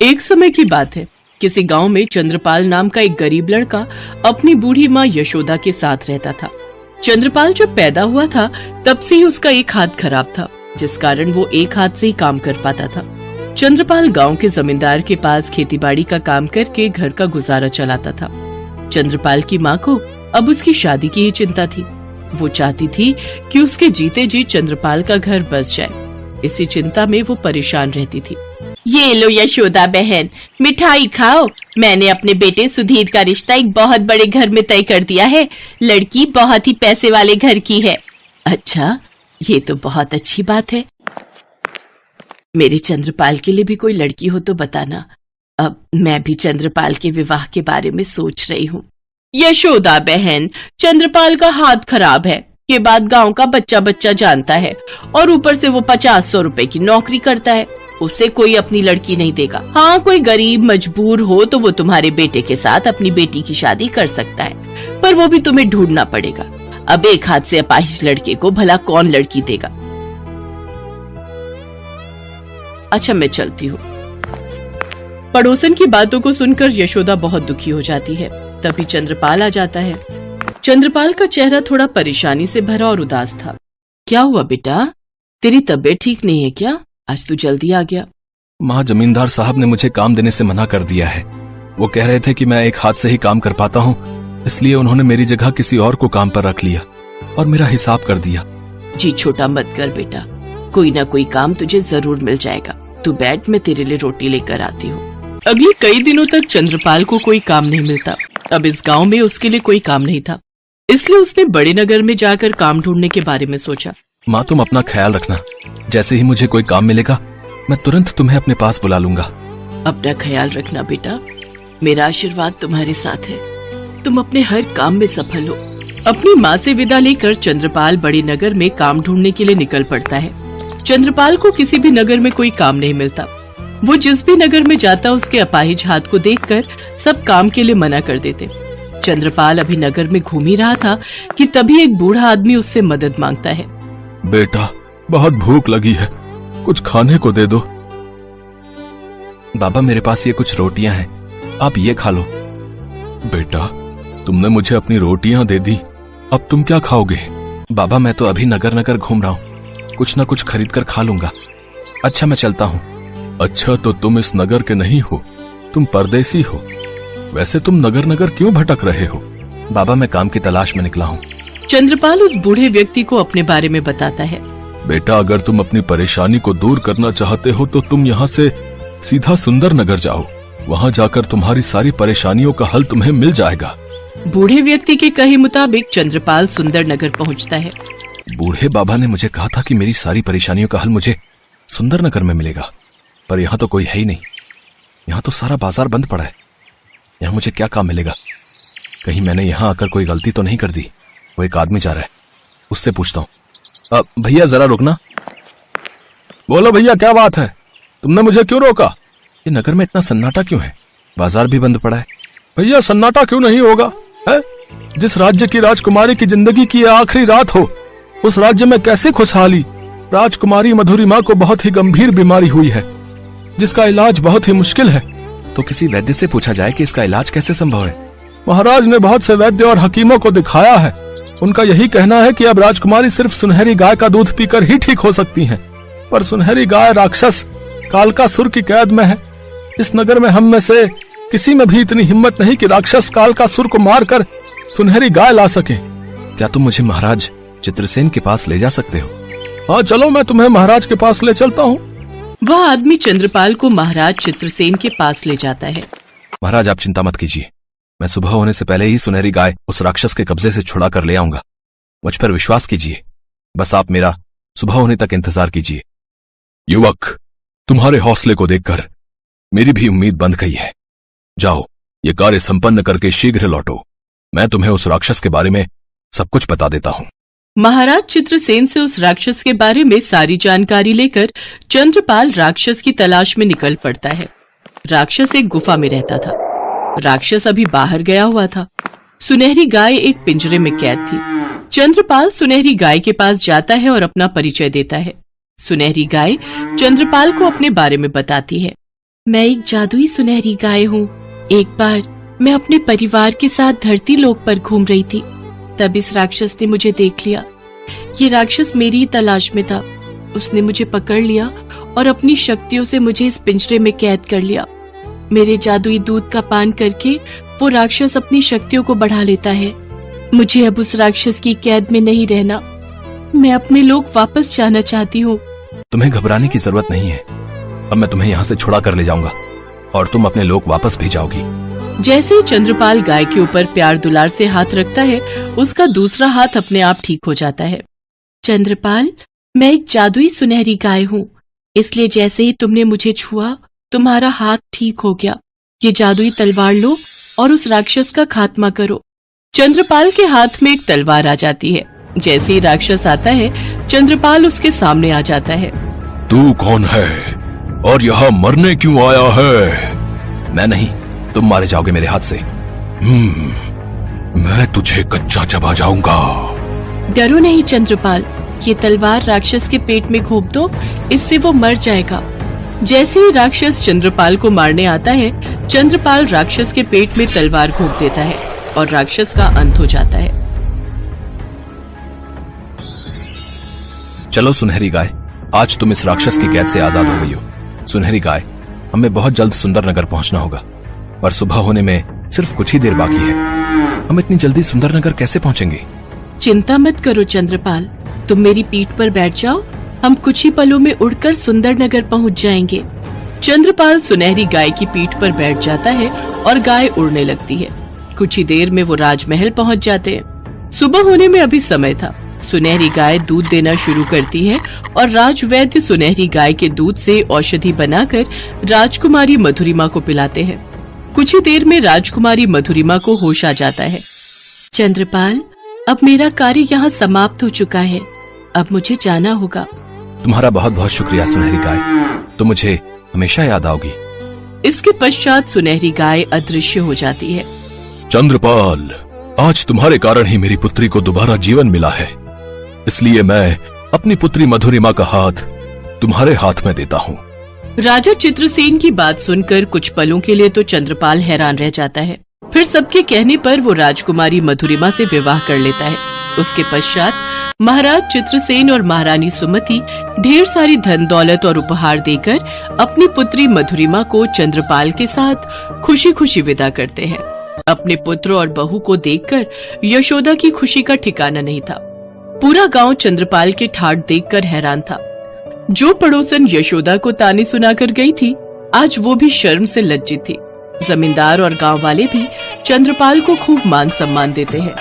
एक समय की बात है। किसी गांव में चंद्रपाल नाम का एक गरीब लड़का अपनी बूढ़ी माँ यशोदा के साथ रहता था। चंद्रपाल जब पैदा हुआ था तब से ही उसका एक हाथ खराब था, जिस कारण वो एक हाथ से ही काम कर पाता था। चंद्रपाल गांव के जमींदार के पास खेतीबाड़ी का काम करके घर का गुजारा चलाता था। चंद्रपाल की माँ को अब उसकी शादी की ही चिंता थी। वो चाहती थी कि उसके जीते जी चंद्रपाल का घर बस जाए। इसी चिंता में वो परेशान रहती थी। ये लो यशोदा बहन, मिठाई खाओ। मैंने अपने बेटे सुधीर का रिश्ता एक बहुत बड़े घर में तय कर दिया है। लड़की बहुत ही पैसे वाले घर की है। अच्छा, ये तो बहुत अच्छी बात है। मेरे चंद्रपाल के लिए भी कोई लड़की हो तो बताना। अब मैं भी चंद्रपाल के विवाह के बारे में सोच रही हूँ। यशोदा बहन, चंद्रपाल का हाथ खराब है, ये बात गांव का बच्चा बच्चा जानता है, और ऊपर से वो 50-100 रुपए की नौकरी करता है। उसे कोई अपनी लड़की नहीं देगा। हाँ, कोई गरीब मजबूर हो तो वो तुम्हारे बेटे के साथ अपनी बेटी की शादी कर सकता है, पर वो भी तुम्हें ढूंढना पड़ेगा। अब एक हाथ से अपाहिज लड़के को भला कौन लड़की देगा। अच्छा, मैं चलती हूँ। पड़ोसन की बातों को सुनकर यशोदा बहुत दुखी हो जाती है। तभी चंद्रपाल आ जाता है। चंद्रपाल का चेहरा थोड़ा परेशानी से भरा और उदास था। क्या हुआ बेटा, तेरी तबीयत ठीक नहीं है क्या? आज तू जल्दी आ गया। माँ, जमींदार साहब ने मुझे काम देने से मना कर दिया है। वो कह रहे थे कि मैं एक हाथ से ही काम कर पाता हूँ, इसलिए उन्होंने मेरी जगह किसी और को काम पर रख लिया और मेरा हिसाब कर दिया। जी छोटा मत कर बेटा, कोई ना कोई काम तुझे जरूर मिल जाएगा। तू बैठ, मैं तेरे लिए रोटी लेकर आती हूँ। अगले कई दिनों तक चंद्रपाल को कोई काम नहीं मिलता। अब इस गांव में उसके लिए कोई काम नहीं था, इसलिए उसने बड़े नगर में जाकर काम ढूंढने के बारे में सोचा। माँ, तुम अपना ख्याल रखना। जैसे ही मुझे कोई काम मिलेगा मैं तुरंत तुम्हें अपने पास बुला लूंगा। अपना ख्याल रखना बेटा, मेरा आशीर्वाद तुम्हारे साथ है। तुम अपने हर काम में सफल हो। अपनी माँ से विदा लेकर चंद्रपाल बड़े नगर में काम ढूंढने के लिए निकल पड़ता है। चंद्रपाल को किसी भी नगर में कोई काम नहीं मिलता। वो जिस भी नगर में जाता उसके अपाहिज हाथ को देखकर सब काम के लिए मना कर देते। चंद्रपाल अभी नगर में घूम ही रहा था कि तभी एक बूढ़ा आदमी उससे मदद मांगता है। बेटा, बहुत भूख लगी है, कुछ खाने को दे दो। बाबा, मेरे पास ये कुछ रोटियां हैं, आप ये खा लो। बेटा, तुमने मुझे अपनी रोटियां दे दी, अब तुम क्या खाओगे? बाबा, मैं तो अभी नगर नगर घूम रहा हूँ, कुछ न कुछ खरीद कर खा लूंगा। अच्छा, मैं चलता हूँ। अच्छा, तो तुम इस नगर के नहीं हो, तुम परदेसी हो। वैसे तुम नगर नगर क्यों भटक रहे हो? बाबा, मैं काम की तलाश में निकला हूँ। चंद्रपाल उस बूढ़े व्यक्ति को अपने बारे में बताता है। बेटा, अगर तुम अपनी परेशानी को दूर करना चाहते हो तो तुम यहाँ से सीधा सुंदर नगर जाओ। वहाँ जाकर तुम्हारी सारी परेशानियों का हल तुम्हें मिल जाएगा। बूढ़े व्यक्ति के कहे मुताबिक चंद्रपाल सुंदर नगर पहुँचता है। बूढ़े बाबा ने मुझे कहा था कि मेरी सारी परेशानियों का हल मुझे सुंदर नगर में मिलेगा, पर यहाँ तो कोई है ही नहीं। यहाँ तो सारा बाजार बंद पड़ा है। यहाँ मुझे क्या काम मिलेगा? कहीं मैंने यहाँ आकर कोई गलती तो नहीं कर दी? वो एक आदमी जा रहा है, उससे पूछता हूँ। भैया, जरा रुकना। बोलो भैया, क्या बात है? तुमने मुझे क्यों रोका? ये नगर में इतना सन्नाटा क्यों है? बाजार भी बंद पड़ा है। भैया, सन्नाटा क्यों नहीं होगा है? जिस राज्य की राजकुमारी की जिंदगी की आखिरी रात हो, उस राज्य में कैसी खुशहाली। राजकुमारी मधुरिमा को बहुत ही गंभीर बीमारी हुई है, जिसका इलाज बहुत ही मुश्किल है। तो किसी वैद्य से पूछा जाए कि इसका इलाज कैसे संभव है। महाराज ने बहुत से वैद्य और हकीमों को दिखाया है। उनका यही कहना है कि अब राजकुमारी सिर्फ सुनहरी गाय का दूध पीकर ही ठीक हो सकती हैं। पर सुनहरी गाय राक्षस कालकासुर की कैद में है। इस नगर में हम में से किसी में भी इतनी हिम्मत नहीं कि राक्षस कालकासुर को मारकर सुनहरी गाय ला सके। क्या तुम मुझे महाराज चित्रसेन के पास ले जा सकते हो? हाँ, चलो, मैं तुम्हें महाराज के पास ले चलता हूँ। वह आदमी चंद्रपाल को महाराज चित्रसेन के पास ले जाता है। महाराज, आप चिंता मत कीजिए, मैं सुबह होने से पहले ही सुनहरी गाय उस राक्षस के कब्जे से छुड़ा कर ले आऊंगा। मुझ पर विश्वास कीजिए, बस आप मेरा सुबह होने तक इंतजार कीजिए। युवक, तुम्हारे हौसले को देखकर मेरी भी उम्मीद बंध गई है। जाओ, ये कार्य संपन्न करके शीघ्र लौटो। मैं तुम्हें उस राक्षस के बारे में सब कुछ बता देता हूँ। महाराज चित्रसेन से उस राक्षस के बारे में सारी जानकारी लेकर चंद्रपाल राक्षस की तलाश में निकल पड़ता है। राक्षस एक गुफा में रहता था। राक्षस अभी बाहर गया हुआ था। सुनहरी गाय एक पिंजरे में कैद थी। चंद्रपाल सुनहरी गाय के पास जाता है और अपना परिचय देता है। सुनहरी गाय चंद्रपाल को अपने बारे में बताती है। मैं एक जादुई सुनहरी गाय हूँ। एक बार मैं अपने परिवार के साथ धरती लोक पर घूम रही थी, तब इस राक्षस ने मुझे देख लिया। ये राक्षस मेरी ही तलाश में था। उसने मुझे पकड़ लिया और अपनी शक्तियों से मुझे इस पिंजरे में कैद कर लिया। मेरे जादुई दूध का पान करके वो राक्षस अपनी शक्तियों को बढ़ा लेता है। मुझे अब उस राक्षस की कैद में नहीं रहना। मैं अपने लोक वापस जाना चाहती हूँ। तुम्हें घबराने की जरूरत नहीं है। अब मैं तुम्हें यहाँ से छुड़ा कर ले जाऊंगा और तुम अपने लोक वापस भी जाओगी। जैसे ही चंद्रपाल गाय के ऊपर प्यार दुलार से हाथ रखता है, उसका दूसरा हाथ अपने आप ठीक हो जाता है। चंद्रपाल, मैं एक जादुई सुनहरी गाय हूँ, इसलिए जैसे ही तुमने मुझे छुआ, तुम्हारा हाथ ठीक हो गया। ये जादुई तलवार लो और उस राक्षस का खात्मा करो। चंद्रपाल के हाथ में एक तलवार आ जाती है। जैसे ही राक्षस आता है, चंद्रपाल उसके सामने आ जाता है। तू कौन है और यहाँ मरने क्यों आया है? मैं नहीं, तुम मारे जाओगे मेरे हाथ से। मैं तुझे कच्चा चबा जाऊंगा। डरो नहीं चंद्रपाल, ये तलवार राक्षस के पेट में घोंप दो, इससे वो मर जाएगा। जैसे ही राक्षस चंद्रपाल को मारने आता है, चंद्रपाल राक्षस के पेट में तलवार घोंप देता है और राक्षस का अंत हो जाता है। चलो सुनहरी गाय, आज तुम इस राक्षस की कैद से आजाद हो गई हो। सुनहरी गाय, हमें बहुत जल्द सुंदर नगर पहुंचना होगा, पर सुबह होने में सिर्फ कुछ ही देर बाकी है। हम इतनी जल्दी सुंदर नगर कैसे पहुंचेंगे? चिंता मत करो चंद्रपाल, तुम मेरी पीठ पर बैठ जाओ, हम कुछ ही पलों में उड़कर सुंदर नगर पहुंच जाएंगे। चंद्रपाल सुनहरी गाय की पीठ पर बैठ जाता है और गाय उड़ने लगती है। कुछ ही देर में वो राजमहल पहुंच जाते हैं। सुबह होने में अभी समय था। सुनहरी गाय दूध देना शुरू करती है और राजवैद्य सुनहरी गाय के दूध से औषधि बनाकर राजकुमारी मधुरिमा को पिलाते हैं। कुछ ही देर में राजकुमारी मधुरिमा को होश आ जाता है। चंद्रपाल, अब मेरा कार्य यहाँ समाप्त हो चुका है, अब मुझे जाना होगा। तुम्हारा बहुत बहुत शुक्रिया सुनहरी गाय, तुम मुझे हमेशा याद आओगी। इसके पश्चात सुनहरी गाय अदृश्य हो जाती है। चंद्रपाल, आज तुम्हारे कारण ही मेरी पुत्री को दोबारा जीवन मिला है, इसलिए मैं अपनी पुत्री मधुरिमा का हाथ तुम्हारे हाथ में देता हूँ। राजा चित्रसेन की बात सुनकर कुछ पलों के लिए तो चंद्रपाल हैरान रह जाता है। फिर सबके कहने पर वो राजकुमारी मधुरिमा से विवाह कर लेता है। उसके पश्चात महाराज चित्रसेन और महारानी सुमति ढेर सारी धन दौलत और उपहार देकर अपनी पुत्री मधुरिमा को चंद्रपाल के साथ खुशी खुशी विदा करते हैं। अपने पुत्र और बहू को देखकर यशोदा की खुशी का ठिकाना नहीं था। पूरा गांव चंद्रपाल के ठाठ देखकर हैरान था। जो पड़ोसन यशोदा को ताने सुनाकर गई थी, आज वो भी शर्म से लज्जित थी। जमींदार और गांव वाले भी चंद्रपाल को खूब मान सम्मान देते हैं।